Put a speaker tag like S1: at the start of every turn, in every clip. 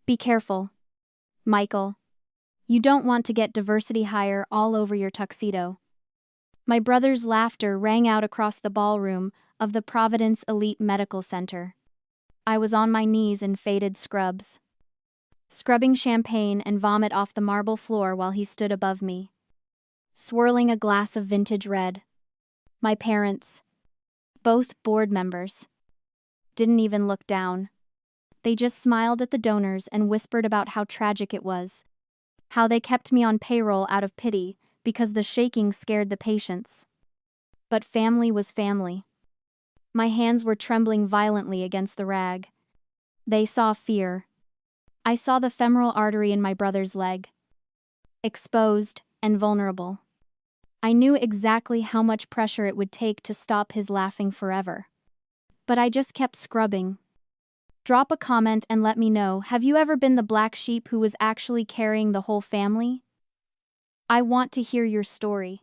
S1: Be careful, Michael. You don't want to get diversity hire all over your tuxedo. My brother's laughter rang out across the ballroom of the Providence Elite Medical Center. I was on my knees in faded scrubs, scrubbing champagne and vomit off the marble floor while he stood above me, swirling a glass of vintage red. My parents, both board members, didn't even look down. They just smiled at the donors and whispered about how tragic it was, how they kept me on payroll out of pity because the shaking scared the patients. But family was family. My hands were trembling violently against the rag. They saw fear. I saw the femoral artery in my brother's leg, exposed and vulnerable. I knew exactly how much pressure it would take to stop his laughing forever. But I just kept scrubbing. Drop a comment and let me know, have you ever been the black sheep who was actually carrying the whole family? I want to hear your story.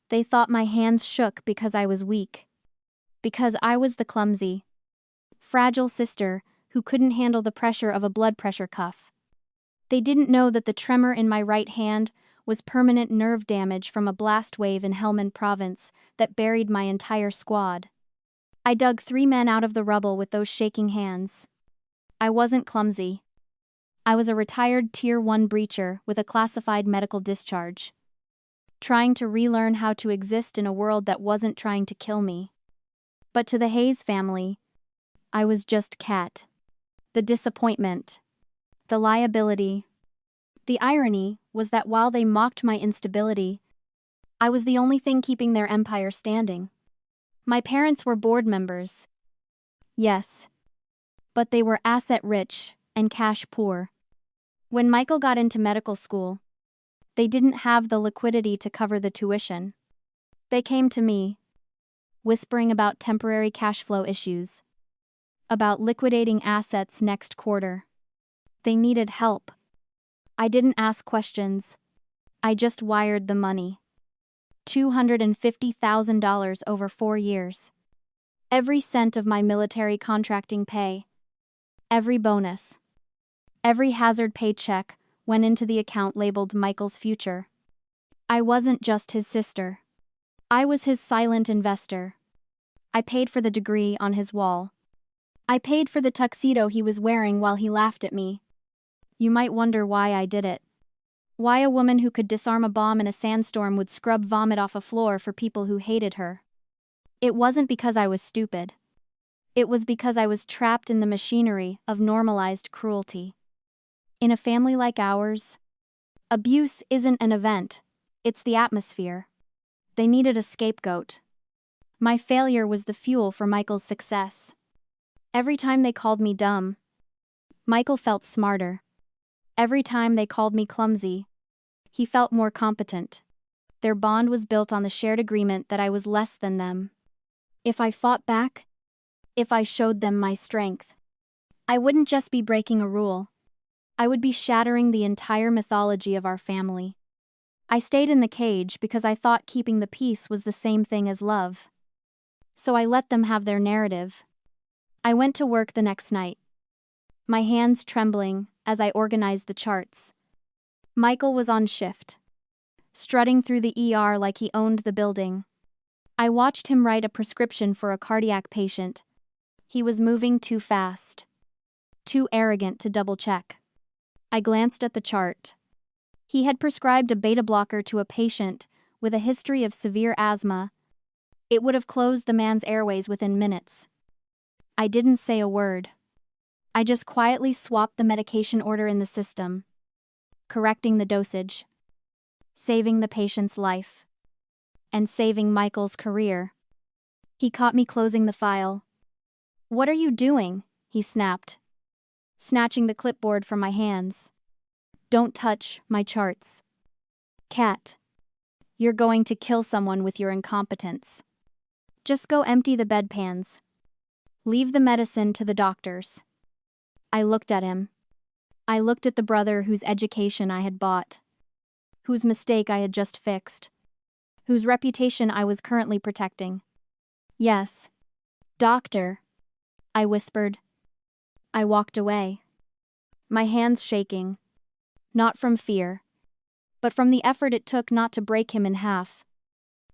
S1: They thought my hands shook because I was weak. Because I was the clumsy, fragile sister who couldn't handle the pressure of a blood pressure cuff. They didn't know that the tremor in my right hand was permanent nerve damage from a blast wave in Helmand Province that buried my entire squad. I dug 3 men out of the rubble with those shaking hands. I wasn't clumsy. I was a retired Tier 1 breacher with a classified medical discharge, trying to relearn how to exist in a world that wasn't trying to kill me. But to the Hayes family, I was just Kat. The disappointment, the liability. The irony was that while they mocked my instability, I was the only thing keeping their empire standing. My parents were board members. Yes, but they were asset-rich and cash-poor. When Michael got into medical school, they didn't have the liquidity to cover the tuition. They came to me, whispering about temporary cash flow issues, about liquidating assets next quarter. They needed help. I didn't ask questions. I just wired the money. $250,000 over 4 years. Every cent of my military contracting pay. Every bonus. Every hazard paycheck went into the account labeled Michael's future. I wasn't just his sister. I was his silent investor. I paid for the degree on his wall. I paid for the tuxedo he was wearing while he laughed at me. You might wonder why I did it. Why a woman who could disarm a bomb in a sandstorm would scrub vomit off a floor for people who hated her. It wasn't because I was stupid. It was because I was trapped in the machinery of normalized cruelty. In a family like ours, abuse isn't an event, it's the atmosphere. They needed a scapegoat. My failure was the fuel for Michael's success. Every time they called me dumb, Michael felt smarter. Every time they called me clumsy, he felt more competent. Their bond was built on the shared agreement that I was less than them. If I fought back, if I showed them my strength, I wouldn't just be breaking a rule. I would be shattering the entire mythology of our family. I stayed in the cage because I thought keeping the peace was the same thing as love. So I let them have their narrative. I went to work the next night, my hands trembling as I organized the charts. Michael was on shift, strutting through the ER like he owned the building. I watched him write a prescription for a cardiac patient. He was moving too fast, too arrogant to double-check. I glanced at the chart. He had prescribed a beta blocker to a patient with a history of severe asthma. It would have closed the man's airways within minutes. I didn't say a word. I just quietly swapped the medication order in the system, correcting the dosage, saving the patient's life, and saving Michael's career. He caught me closing the file. "What are you doing?" he snapped, snatching the clipboard from my hands. "Don't touch my charts. Kat, you're going to kill someone with your incompetence. Just go empty the bedpans. Leave the medicine to the doctors." I looked at him. I looked at the brother whose education I had bought, whose mistake I had just fixed, whose reputation I was currently protecting. "Yes, doctor," I whispered. I walked away. my hands shaking. Not from fear, but from the effort it took not to break him in half.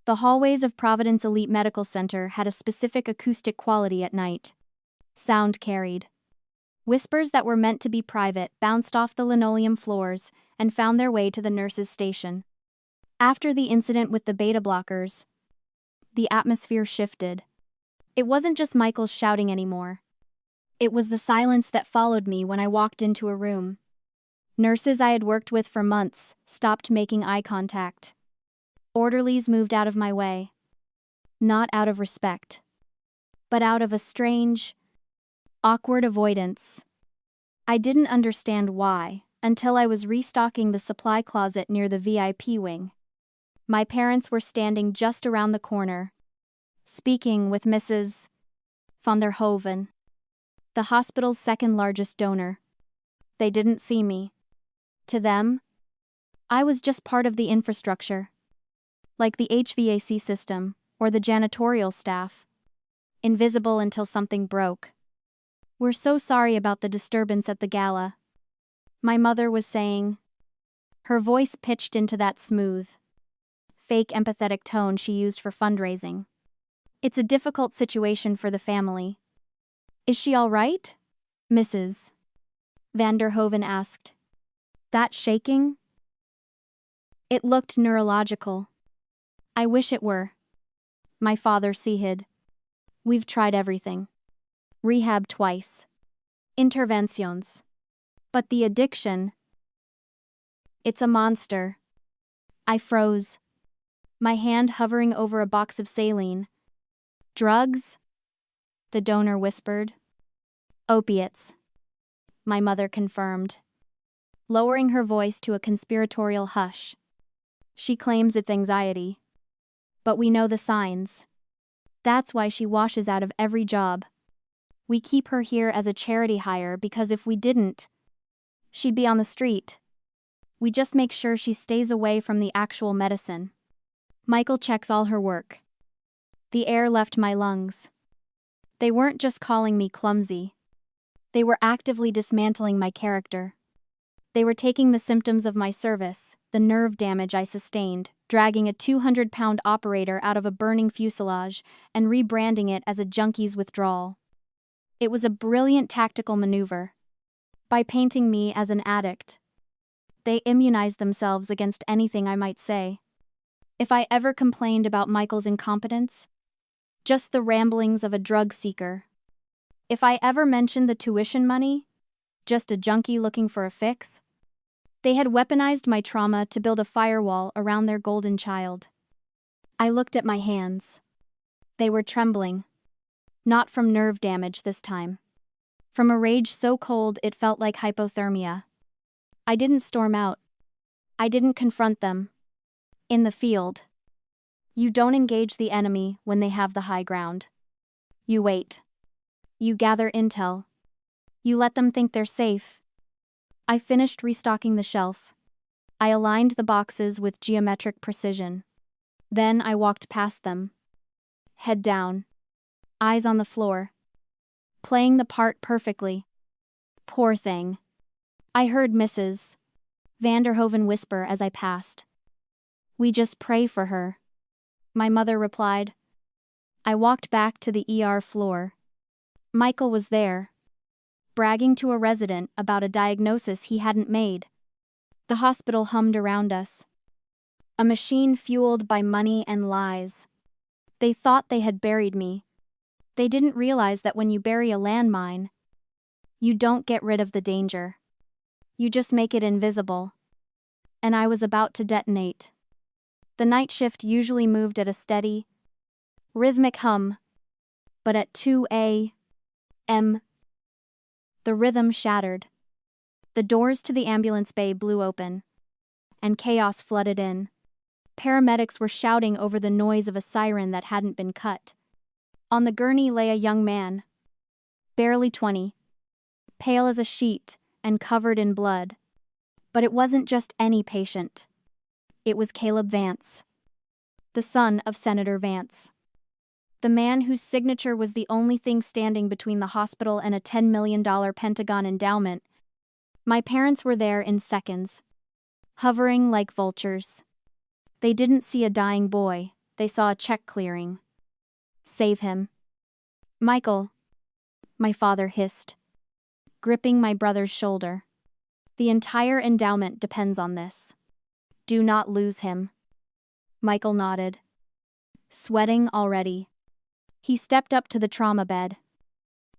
S1: The hallways of Providence Elite Medical Center had a specific acoustic quality at night. Sound carried. Whispers that were meant to be private bounced off the linoleum floors and found their way to the nurse's station. After the incident with the beta blockers, the atmosphere shifted. It wasn't just Michael's shouting anymore. It was the silence that followed me when I walked into a room. Nurses I had worked with for months stopped making eye contact. Orderlies moved out of my way. Not out of respect, but out of a strange, awkward avoidance. I didn't understand why until I was restocking the supply closet near the VIP wing. My parents were standing just around the corner, speaking with Mrs. van der Hoven, the hospital's second largest donor. They didn't see me. To them, I was just part of the infrastructure, like the HVAC system or the janitorial staff, invisible until something broke. "We're so sorry about the disturbance at the gala," my mother was saying, her voice pitched into that smooth, fake empathetic tone she used for fundraising. "It's a difficult situation for the family." "Is she all right?" Mrs. van der Hoven asked. "That shaking?" "It looked neurological." "I wish it were." My father sighed. "We've tried everything. Rehab twice. Interventions. But the addiction, it's a monster." I froze, my hand hovering over a box of saline. "Drugs?" the donor whispered. "Opiates," my mother confirmed, lowering her voice to a conspiratorial hush. "She claims it's anxiety. But we know the signs. That's why she washes out of every job. We keep her here as a charity hire because if we didn't, she'd be on the street. We just make sure she stays away from the actual medicine." Michael checks all her work. The air left my lungs. They weren't just calling me clumsy. They were actively dismantling my character. They were taking the symptoms of my service, the nerve damage I sustained, dragging a 200-pound operator out of a burning fuselage, and rebranding it as a junkie's withdrawal. It was a brilliant tactical maneuver. By painting me as an addict, they immunized themselves against anything I might say. If I ever complained about Michael's incompetence, just the ramblings of a drug seeker. If I ever mentioned the tuition money, just a junkie looking for a fix. They had weaponized my trauma to build a firewall around their golden child. I looked at my hands. They were trembling. Not from nerve damage this time. From a rage so cold it felt like hypothermia. I didn't storm out. I didn't confront them. In the field, you don't engage the enemy when they have the high ground. You wait. You gather intel. You let them think they're safe. I finished restocking the shelf. I aligned the boxes with geometric precision. Then I walked past them. Head down. Eyes on the floor. Playing the part perfectly. Poor thing. I heard Mrs. van der Hoven whisper as I passed. "We just pray for her," my mother replied. I walked back to the ER floor. Michael was there, bragging to a resident about a diagnosis he hadn't made. The hospital hummed around us. A machine fueled by money and lies. They thought they had buried me. They didn't realize that when you bury a landmine, you don't get rid of the danger. You just make it invisible. And I was about to detonate. The night shift usually moved at a steady, rhythmic hum, but at 2 a.m., the rhythm shattered. The doors to the ambulance bay blew open, and chaos flooded in. Paramedics were shouting over the noise of a siren that hadn't been cut. On the gurney lay a young man, barely 20, pale as a sheet and covered in blood. But it wasn't just any patient. It was Caleb Vance, the son of Senator Vance. The man whose signature was the only thing standing between the hospital and a $10 million Pentagon endowment. My parents were there in seconds, hovering like vultures. They didn't see a dying boy, they saw a check clearing. Save him. Michael, my father hissed, gripping my brother's shoulder. The entire endowment depends on this. Do not lose him. Michael nodded, sweating already. He stepped up to the trauma bed,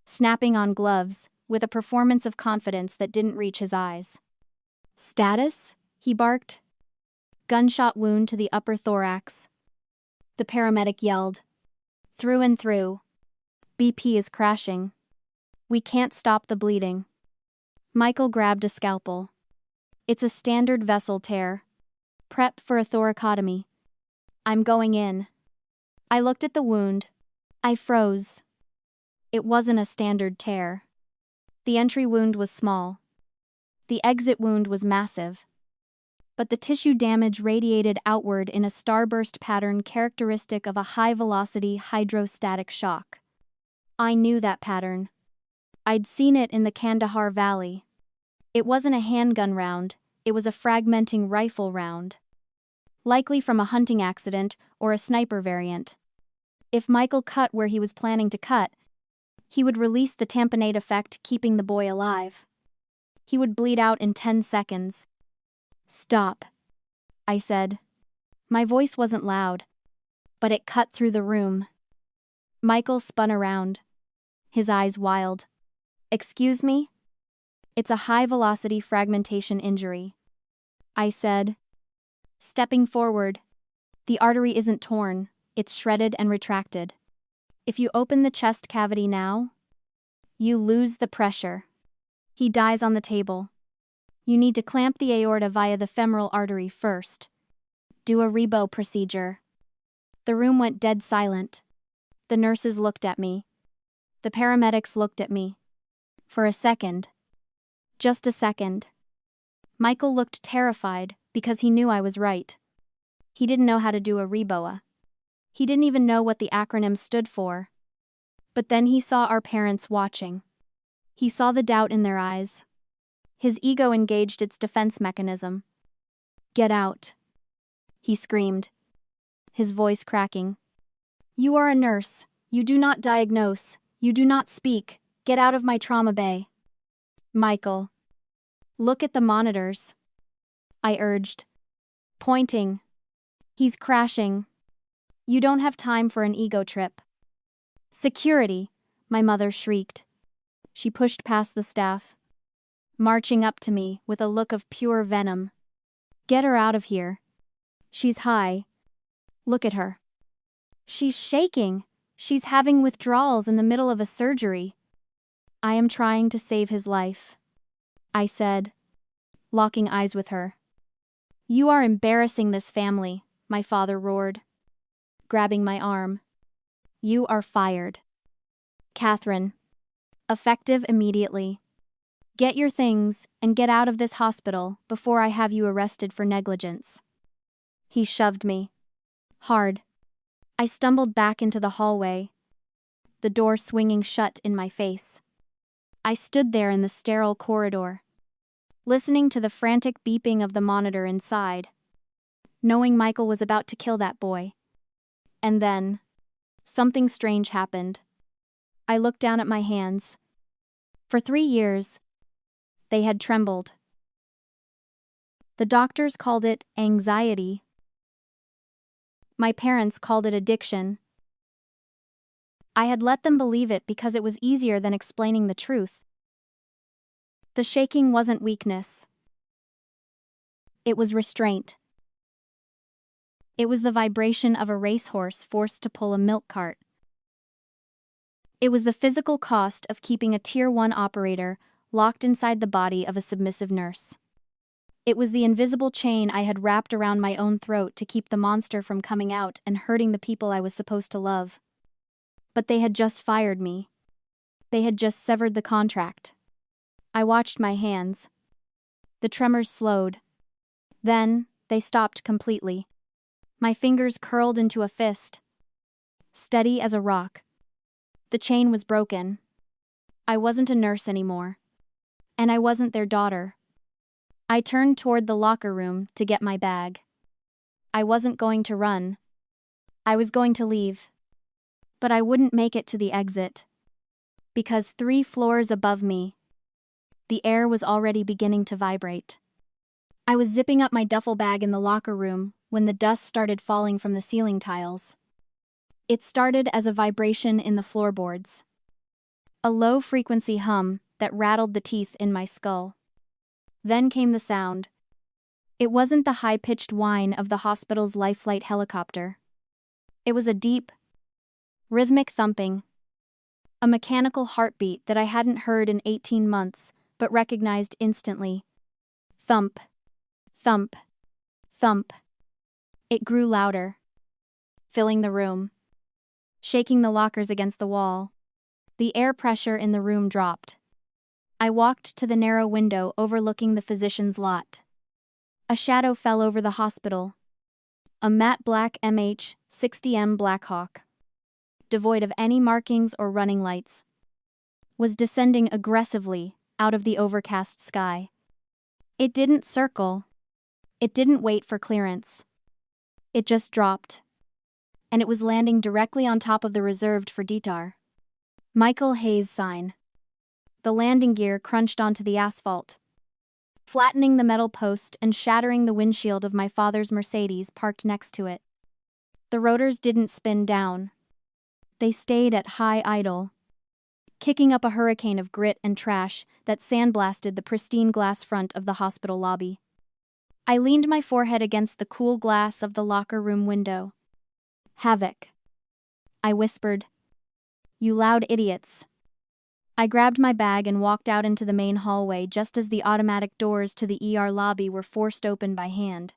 S1: snapping on gloves, with a performance of confidence that didn't reach his eyes. Status? He barked. Gunshot wound to the upper thorax. The paramedic yelled. Through and through. BP is crashing. We can't stop the bleeding. Michael grabbed a scalpel. It's a standard vessel tear. Prep for a thoracotomy. I'm going in. I looked at the wound. I froze. It wasn't a standard tear. The entry wound was small. The exit wound was massive. But the tissue damage radiated outward in a starburst pattern characteristic of a high-velocity hydrostatic shock. I knew that pattern. I'd seen it in the Kandahar Valley. It wasn't a handgun round, it was a fragmenting rifle round. Likely from a hunting accident or a sniper variant. If Michael cut where he was planning to cut, he would release the tamponade effect, keeping the boy alive. He would bleed out in 10 seconds. Stop, I said. My voice wasn't loud, but it cut through the room. Michael spun around, his eyes wild. Excuse me? It's a high-velocity fragmentation injury, I said, stepping forward. The artery isn't torn, it's shredded and retracted. If you open the chest cavity now, you lose the pressure. He dies on the table. You need to clamp the aorta via the femoral artery first. Do a rebo procedure. The room went dead silent. The nurses looked at me. The paramedics looked at me. For a second. Just a second. Michael looked terrified because he knew I was right. He didn't know how to do a reboa. He didn't even know what the acronym stood for. But then he saw our parents watching. He saw the doubt in their eyes. His ego engaged its defense mechanism. Get out, he screamed, his voice cracking. You are a nurse. You do not diagnose. You do not speak. Get out of my trauma bay. Michael. Look at the monitors, I urged, pointing. He's crashing. You don't have time for an ego trip. Security, my mother shrieked. She pushed past the staff, marching up to me with a look of pure venom. Get her out of here. She's high. Look at her. She's shaking. She's having withdrawals in the middle of a surgery. I am trying to save his life, I said, locking eyes with her. You are embarrassing this family, my father roared, grabbing my arm. You are fired. Catherine. Effective immediately. Get your things and get out of this hospital before I have you arrested for negligence. He shoved me. Hard. I stumbled back into the hallway, the door swinging shut in my face. I stood there in the sterile corridor, listening to the frantic beeping of the monitor inside, knowing Michael was about to kill that boy. And then, something strange happened. I looked down at my hands. For 3 years, they had trembled. The doctors called it anxiety. My parents called it addiction. I had let them believe it because it was easier than explaining the truth. The shaking wasn't weakness. It was restraint. It was the vibration of a racehorse forced to pull a milk cart. It was the physical cost of keeping a Tier 1 operator locked inside the body of a submissive nurse. It was the invisible chain I had wrapped around my own throat to keep the monster from coming out and hurting the people I was supposed to love. But they had just fired me. They had just severed the contract. I watched my hands. The tremors slowed. Then, they stopped completely. My fingers curled into a fist, steady as a rock. The chain was broken. I wasn't a nurse anymore. And I wasn't their daughter. I turned toward the locker room to get my bag. I wasn't going to run. I was going to leave. But I wouldn't make it to the exit. Because 3 floors above me, the air was already beginning to vibrate. I was zipping up my duffel bag in the locker room when the dust started falling from the ceiling tiles. It started as a vibration in the floorboards. A low-frequency hum that rattled the teeth in my skull. Then came the sound. It wasn't the high-pitched whine of the hospital's life flight helicopter. It was a deep, rhythmic thumping. A mechanical heartbeat that I hadn't heard in 18 months, but recognized instantly. Thump. Thump. Thump. It grew louder, filling the room, shaking the lockers against the wall. The air pressure in the room dropped. I walked to the narrow window overlooking the physician's lot. A shadow fell over the hospital. A matte black MH-60M Blackhawk, devoid of any markings or running lights, was descending aggressively out of the overcast sky. It didn't circle. It didn't wait for clearance. It just dropped. And it was landing directly on top of the reserved for Ditar. Michael Hayes sign. The landing gear crunched onto the asphalt, flattening the metal post and shattering the windshield of my father's Mercedes parked next to it. The rotors didn't spin down. They stayed at high idle, kicking up a hurricane of grit and trash that sandblasted the pristine glass front of the hospital lobby. I leaned my forehead against the cool glass of the locker room window. Havoc. I whispered. You loud idiots. I grabbed my bag and walked out into the main hallway just as the automatic doors to the ER lobby were forced open by hand.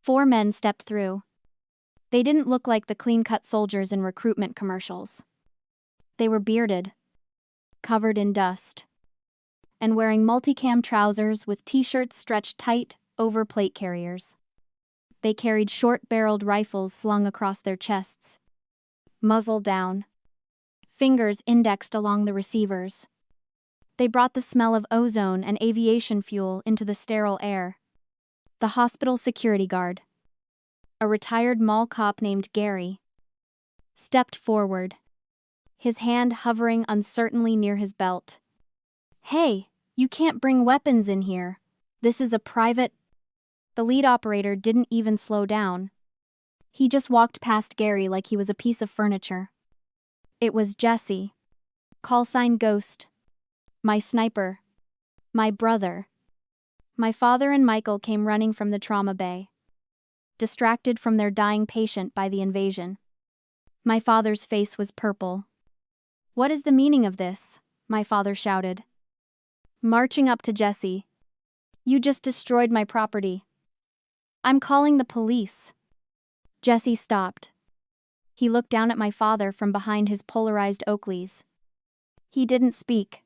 S1: 4 men stepped through. They didn't look like the clean-cut soldiers in recruitment commercials. They were bearded, covered in dust, and wearing multicam trousers with t-shirts stretched tight over plate carriers. They carried short-barreled rifles slung across their chests, muzzle down, fingers indexed along the receivers. They brought the smell of ozone and aviation fuel into the sterile air. The hospital security guard, a retired mall cop named Gary, stepped forward, his hand hovering uncertainly near his belt. Hey, you can't bring weapons in here. This is a private... The lead operator didn't even slow down. He just walked past Gary like he was a piece of furniture. It was Jesse. Call sign Ghost. My sniper. My brother. My father and Michael came running from the trauma bay, distracted from their dying patient by the invasion. My father's face was purple. What is the meaning of this? My father shouted, marching up to Jesse. You just destroyed my property. I'm calling the police. Jesse stopped. He looked down at my father from behind his polarized Oakleys. He didn't speak.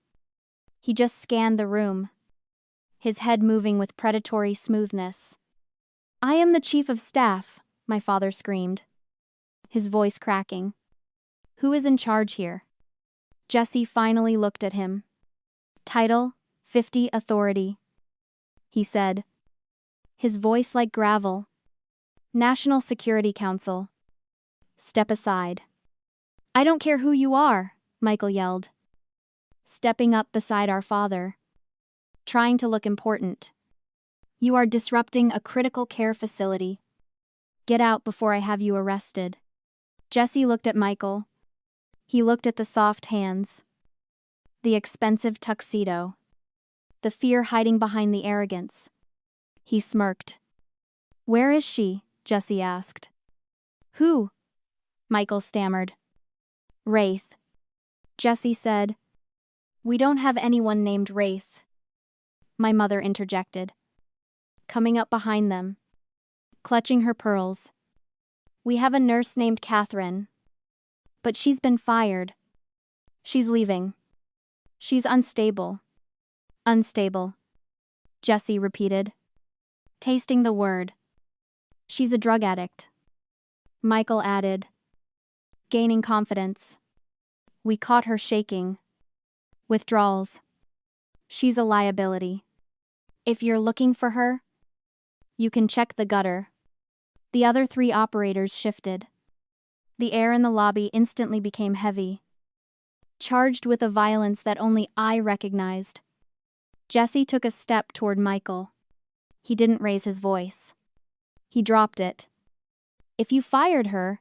S1: He just scanned the room, his head moving with predatory smoothness. I am the chief of staff, my father screamed, his voice cracking. Who is in charge here? Jesse finally looked at him. Title, 50 Authority, he said, his voice like gravel. National Security Council. Step aside. I don't care who you are, Michael yelled, stepping up beside our father, trying to look important. You are disrupting a critical care facility. Get out before I have you arrested. Jesse looked at Michael. He looked at the soft hands, the expensive tuxedo, the fear hiding behind the arrogance. He smirked. Where is she? Jesse asked. Who? Michael stammered. Wraith. Jesse said. We don't have anyone named Wraith. My mother interjected, coming up behind them, clutching her pearls. We have a nurse named Catherine, but she's been fired. She's leaving. She's unstable. Unstable, Jesse repeated, tasting the word. She's a drug addict. Michael added, gaining confidence. We caught her shaking. Withdrawals. She's a liability. If you're looking for her, you can check the gutter. The other 3 operators shifted. The air in the lobby instantly became heavy, charged with a violence that only I recognized. Jesse took a step toward Michael. He didn't raise his voice. He dropped it. If you fired her,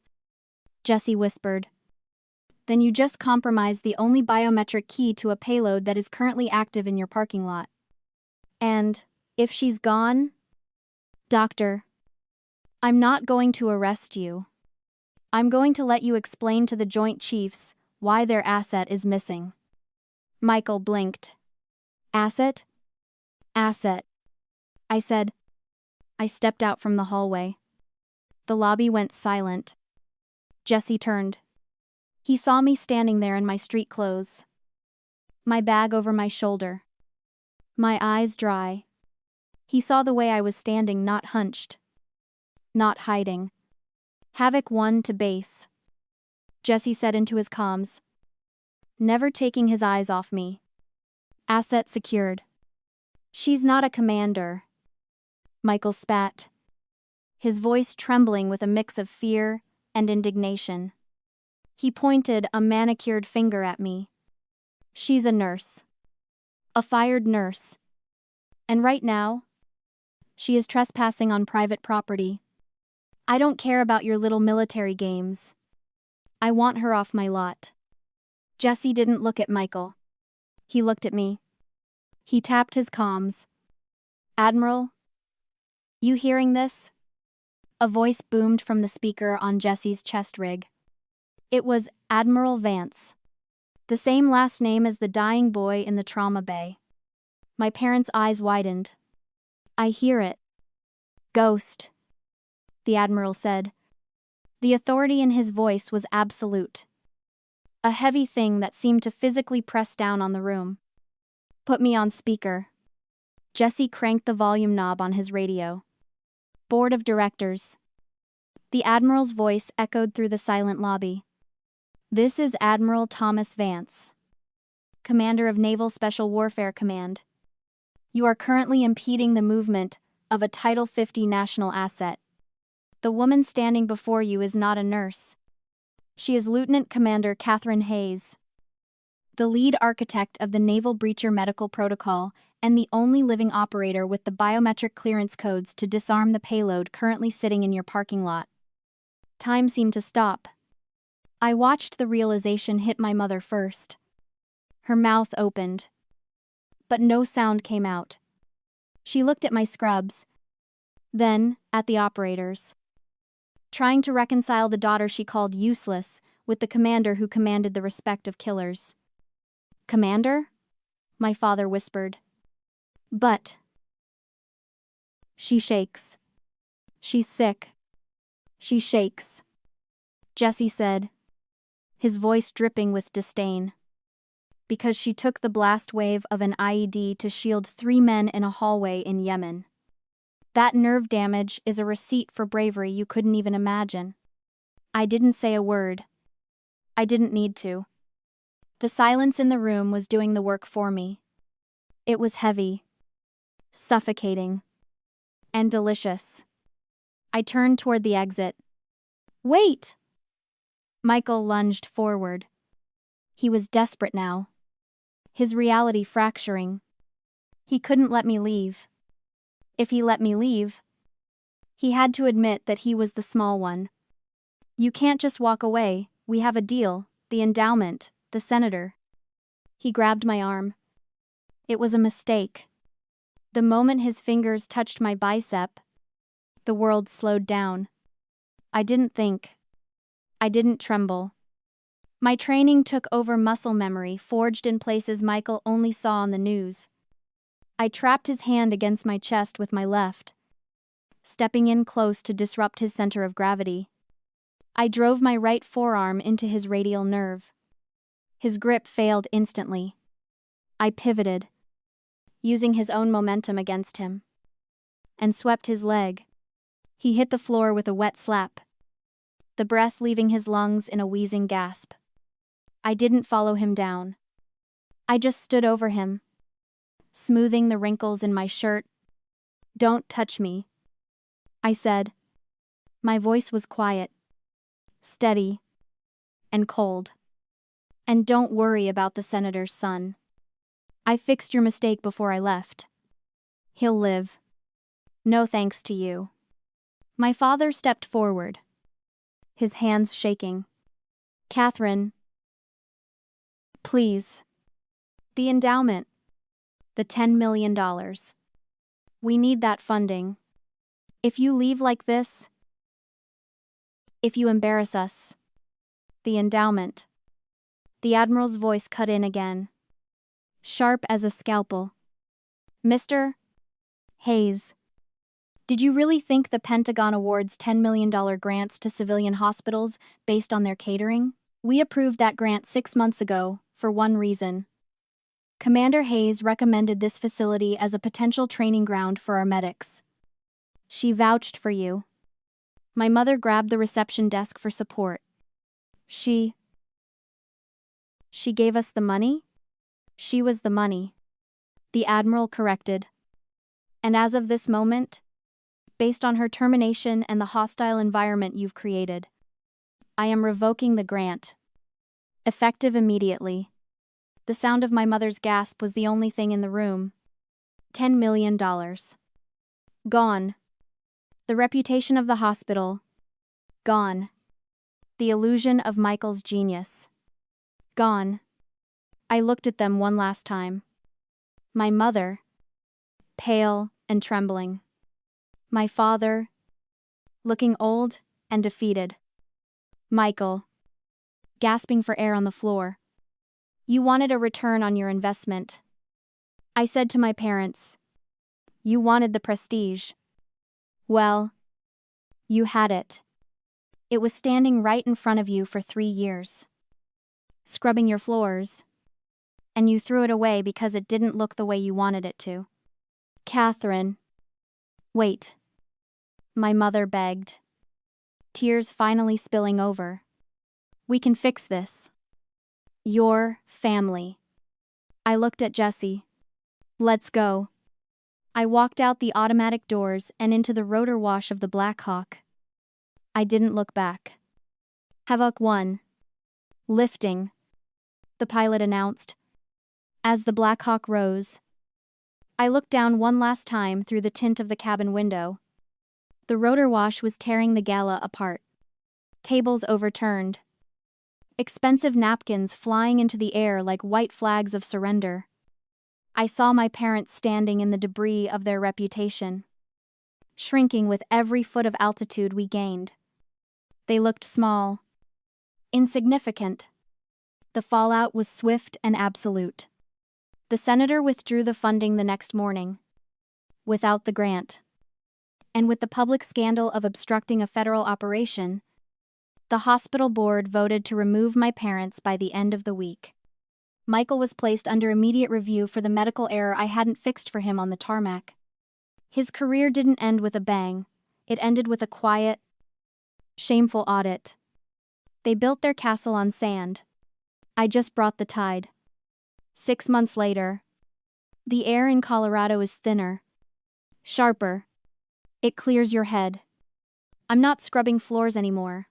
S1: Jesse whispered, then you just compromised the only biometric key to a payload that is currently active in your parking lot. And, if she's gone, Doctor, I'm not going to arrest you. I'm going to let you explain to the Joint Chiefs why their asset is missing. Michael blinked. Asset? Asset, I said. I stepped out from the hallway. The lobby went silent. Jesse turned. He saw me standing there in my street clothes, my bag over my shoulder, my eyes dry. He saw the way I was standing, not hunched, not hiding. Havoc 1 to base, Jesse said into his comms, never taking his eyes off me. Asset secured. She's not a commander. Michael spat, his voice trembling with a mix of fear and indignation. He pointed a manicured finger at me. She's a nurse. A fired nurse. And right now, she is trespassing on private property. I don't care about your little military games. I want her off my lot. Jesse didn't look at Michael. He looked at me. He tapped his comms. Admiral? You hearing this? A voice boomed from the speaker on Jesse's chest rig. It was Admiral Vance. The same last name as the dying boy in the trauma bay. My parents' eyes widened. I hear it. Ghost, the Admiral said. The authority in his voice was absolute. A heavy thing that seemed to physically press down on the room. Put me on speaker. Jesse cranked the volume knob on his radio. Board of Directors. The Admiral's voice echoed through the silent lobby. This is Admiral Thomas Vance, Commander of Naval Special Warfare Command. You are currently impeding the movement of a Title 50 national asset. The woman standing before you is not a nurse. She is Lieutenant Commander Catherine Hayes, the lead architect of the Naval Breacher Medical Protocol and the only living operator with the biometric clearance codes to disarm the payload currently sitting in your parking lot. Time seemed to stop. I watched the realization hit my mother first. Her mouth opened, but no sound came out. She looked at my scrubs, then at the operators, trying to reconcile the daughter she called useless with the commander who commanded the respect of killers. Commander? My father whispered. But she shakes. She's sick. She shakes, Jesse said, his voice dripping with disdain. Because she took the blast wave of an IED to shield 3 men in a hallway in Yemen. That nerve damage is a receipt for bravery you couldn't even imagine. I didn't say a word. I didn't need to. The silence in the room was doing the work for me. It was heavy, suffocating, and delicious. I turned toward the exit. Wait! Michael lunged forward. He was desperate now. His reality fracturing. He couldn't let me leave. If he let me leave, he had to admit that he was the small one. You can't just walk away, we have a deal, the endowment, the senator. He grabbed my arm. It was a mistake. The moment his fingers touched my bicep, the world slowed down. I didn't think. I didn't tremble. My training took over muscle memory forged in places Michael only saw on the news. I trapped his hand against my chest with my left, stepping in close to disrupt his center of gravity. I drove my right forearm into his radial nerve. His grip failed instantly. I pivoted, using his own momentum against him, and swept his leg. He hit the floor with a wet slap, the breath leaving his lungs in a wheezing gasp. I didn't follow him down. I just stood over him, smoothing the wrinkles in my shirt. "Don't touch me," I said. My voice was quiet, steady, and cold. "And don't worry about the senator's son. I fixed your mistake before I left. He'll live. No thanks to you." My father stepped forward, his hands shaking. "Catherine, please. The endowment. The $10 million. We need that funding. If you leave like this, if you embarrass us, the endowment." The Admiral's voice cut in again, sharp as a scalpel. "Mr. Hayes, did you really think the Pentagon awards $10 million grants to civilian hospitals based on their catering? We approved that grant 6 months ago, for one reason. Commander Hayes recommended this facility as a potential training ground for our medics. She vouched for you." My mother grabbed the reception desk for support. She gave us the money? She was the money," the Admiral corrected. "And as of this moment, based on her termination and the hostile environment you've created, I am revoking the grant. Effective immediately." The sound of my mother's gasp was the only thing in the room. $10 million. Gone. The reputation of the hospital. Gone. The illusion of Michael's genius. Gone. I looked at them one last time. My mother, pale and trembling. My father, looking old and defeated. Michael, gasping for air on the floor. "You wanted a return on your investment." I said to my parents, "You wanted the prestige. Well, you had it. It was standing right in front of you for 3 years. Scrubbing your floors. And you threw it away because it didn't look the way you wanted it to." "Catherine." "Wait." My mother begged, tears finally spilling over. "We can fix this. Your family." I looked at Jessie. "Let's go." I walked out the automatic doors and into the rotor wash of the Blackhawk. I didn't look back. Havoc 1. Lifting, the pilot announced. As the Blackhawk rose, I looked down one last time through the tint of the cabin window. The rotor wash was tearing the gala apart. Tables overturned. Expensive napkins flying into the air like white flags of surrender. I saw my parents standing in the debris of their reputation, shrinking with every foot of altitude we gained. They looked small, insignificant. The fallout was swift and absolute. The senator withdrew the funding the next morning, without the grant. And with the public scandal of obstructing a federal operation, the hospital board voted to remove my parents by the end of the week. Michael was placed under immediate review for the medical error I hadn't fixed for him on the tarmac. His career didn't end with a bang. It ended with a quiet, shameful audit. They built their castle on sand. I just brought the tide. 6 months later, the air in Colorado is thinner, sharper. It clears your head. I'm not scrubbing floors anymore.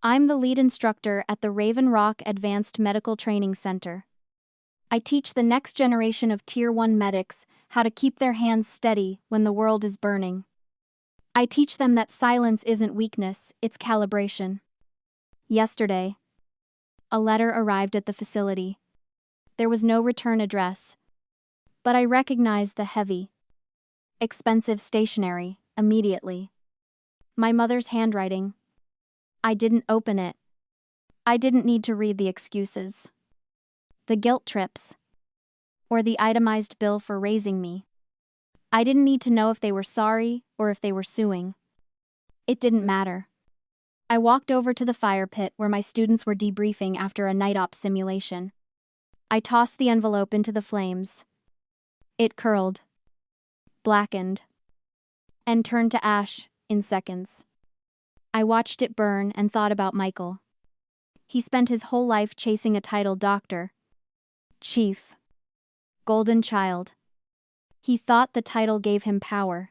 S1: I'm the lead instructor at the Raven Rock Advanced Medical Training Center. I teach the next generation of Tier 1 medics how to keep their hands steady when the world is burning. I teach them that silence isn't weakness, it's calibration. Yesterday, a letter arrived at the facility. There was no return address, but I recognized the heavy, expensive stationery immediately. My mother's handwriting. I didn't open it. I didn't need to read the excuses, the guilt trips, or the itemized bill for raising me. I didn't need to know if they were sorry or if they were suing. It didn't matter. I walked over to the fire pit where my students were debriefing after a night op simulation. I tossed the envelope into the flames. It curled, blackened, and turned to ash in seconds. I watched it burn and thought about Michael. He spent his whole life chasing a title doctor, chief, golden child. He thought the title gave him power.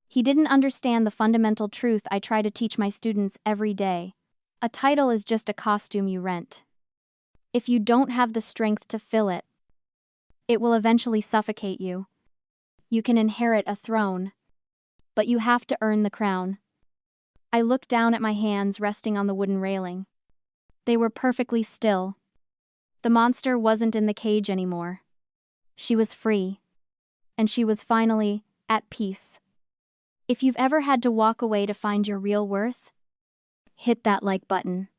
S1: He didn't understand the fundamental truth I try to teach my students every day. A title is just a costume you rent. If you don't have the strength to fill it, it will eventually suffocate you. You can inherit a throne, but you have to earn the crown. I looked down at my hands resting on the wooden railing. They were perfectly still. The monster wasn't in the cage anymore. She was free. And she was finally at peace. If you've ever had to walk away to find your real worth, hit that like button.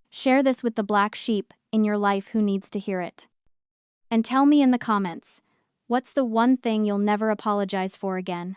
S1: Share this with the black sheep in your life who needs to hear it. And tell me in the comments, what's the one thing you'll never apologize for again?